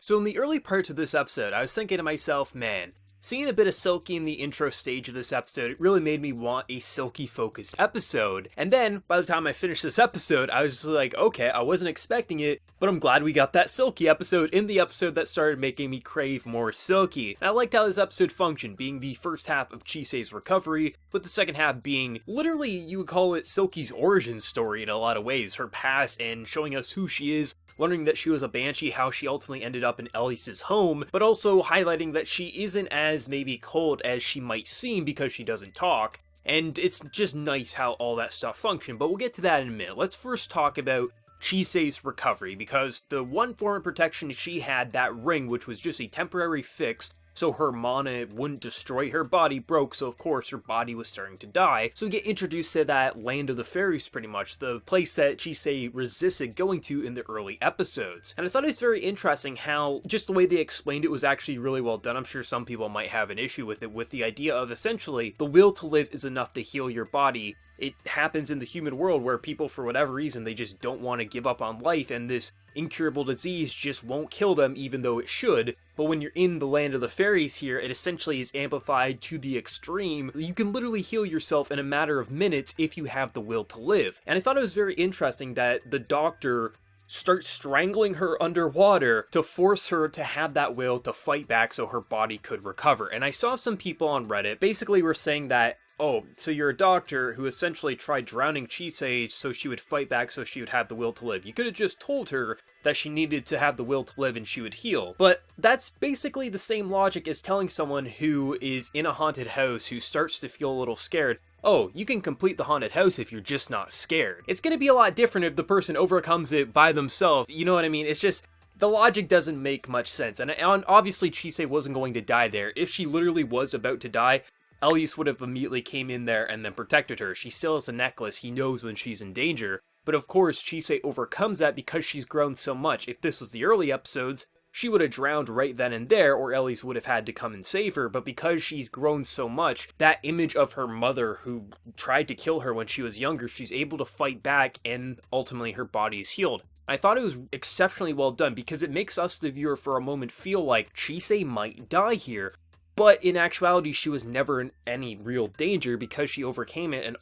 So in the early parts of this episode, I was thinking to myself, man, seeing a bit of Silkie in the intro stage of this episode, it really made me want a Silkie-focused episode. And then, by the time I finished this episode, I was just like, okay, I wasn't expecting it, but I'm glad we got that Silkie episode in the episode that started making me crave more Silkie. And I liked how this episode functioned, being the first half of Chise's recovery, with the second half being, literally, you would call it Silkie's origin story in a lot of ways, her past and showing us who she is, learning that she was a banshee, how she ultimately ended up in Elias's home, but also highlighting that she isn't as maybe cold as she might seem because she doesn't talk. And it's just nice how all that stuff functioned, but we'll get to that in a minute. Let's first talk about Chise's recovery, because the one form of protection she had, that ring, which was just a temporary fix, so her mana wouldn't destroy her body, broke, so of course her body was starting to die. So we get introduced to that land of the fairies pretty much, the place that Chise resisted going to in the early episodes. And I thought it was very interesting how just the way they explained it was actually really well done. I'm sure some people might have an issue with it, with the idea of essentially the will to live is enough to heal your body. It happens in the human world where people, for whatever reason, they just don't want to give up on life, and this incurable disease just won't kill them even though it should. But when you're in the land of the fairies here, it essentially is amplified to the extreme. You can literally heal yourself in a matter of minutes if you have the will to live. And I thought it was very interesting that the doctor starts strangling her underwater to force her to have that will to fight back so her body could recover. And I saw some people on Reddit basically were saying that, oh, so you're a doctor who essentially tried drowning Chise so she would fight back so she would have the will to live. You could have just told her that she needed to have the will to live and she would heal. But that's basically the same logic as telling someone who is in a haunted house who starts to feel a little scared, oh, you can complete the haunted house if you're just not scared. It's going to be a lot different if the person overcomes it by themselves, you know what I mean? It's just, the logic doesn't make much sense. And obviously Chise wasn't going to die there. If she literally was about to die, Elias would have immediately came in there and then protected her. She still has a necklace, he knows when she's in danger. But of course, Chise overcomes that because she's grown so much. If this was the early episodes, she would have drowned right then and there, or Elias would have had to come and save her. But because she's grown so much, that image of her mother who tried to kill her when she was younger, she's able to fight back and ultimately her body is healed. I thought it was exceptionally well done because it makes us, the viewer, for a moment feel like Chise might die here. But in actuality, she was never in any real danger because she overcame it, and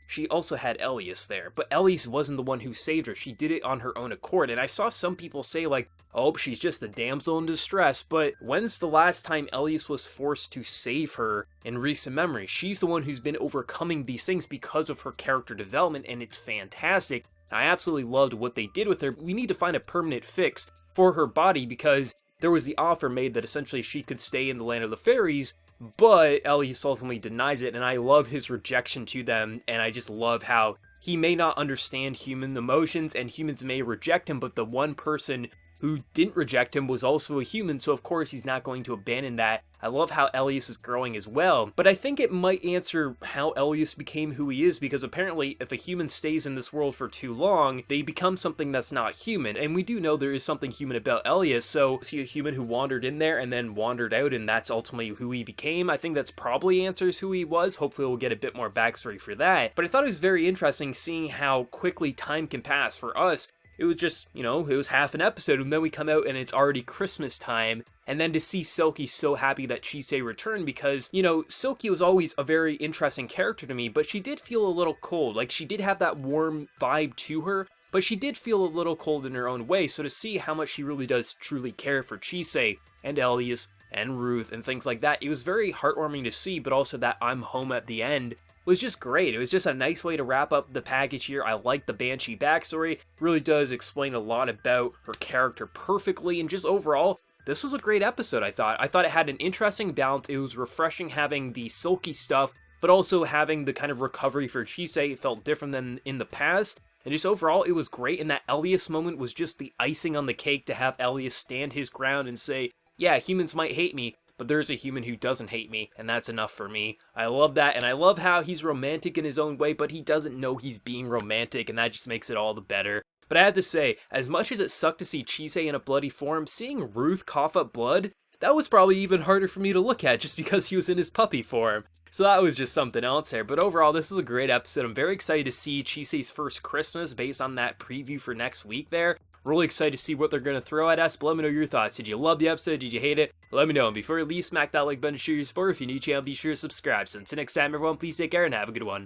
she also had Elias there. But Elias wasn't the one who saved her. She did it on her own accord. And I saw some people say like, oh, she's just the damsel in distress. But when's the last time Elias was forced to save her in recent memory? She's the one who's been overcoming these things because of her character development, and it's fantastic. I absolutely loved what they did with her. We need to find a permanent fix for her body because there was the offer made that essentially she could stay in the land of the fairies, but Elias ultimately denies it, and I love his rejection to them, and I just love how he may not understand human emotions, and humans may reject him, but the one person who didn't reject him was also a human, so of course he's not going to abandon that. I love how Elias is growing as well, but I think it might answer how Elias became who he is, because apparently if a human stays in this world for too long, they become something that's not human, and we do know there is something human about Elias, so is he a human who wandered in there and then wandered out, and that's ultimately who he became? I think that's probably answers who he was. Hopefully we'll get a bit more backstory for that, but I thought it was very interesting seeing how quickly time can pass for us. It was just, it was half an episode, and then we come out and it's already Christmas time, and then to see Silkie so happy that Chise returned, because, Silkie was always a very interesting character to me, but she did feel a little cold. Like, she did have that warm vibe to her, but she did feel a little cold in her own way, so to see how much she really does truly care for Chise and Elias and Ruth and things like that, it was very heartwarming to see, but also that I'm home at the end was just great. It was just a nice way to wrap up the package here. I like the Banshee backstory. It really does explain a lot about her character perfectly, and just overall, this was a great episode, I thought. I thought it had an interesting balance. It was refreshing having the Silkie stuff, but also having the kind of recovery for Chise. It felt different than in the past. And just overall, it was great, and that Elias moment was just the icing on the cake to have Elias stand his ground and say, yeah, humans might hate me, but there's a human who doesn't hate me, and that's enough for me. I love that, and I love how he's romantic in his own way, but he doesn't know he's being romantic, and that just makes it all the better. But I have to say, as much as it sucked to see Chise in a bloody form, seeing Ruth cough up blood, that was probably even harder for me to look at just because he was in his puppy form. So that was just something else there. But overall, this was a great episode. I'm very excited to see Chise's first Christmas based on that preview for next week there. Really excited to see what they're going to throw at us, but let me know your thoughts. Did you love the episode? Did you hate it? Let me know. And before you leave, smack that like button to show your support. If you're new to the channel, be sure to subscribe. So until next time, everyone, please take care and have a good one.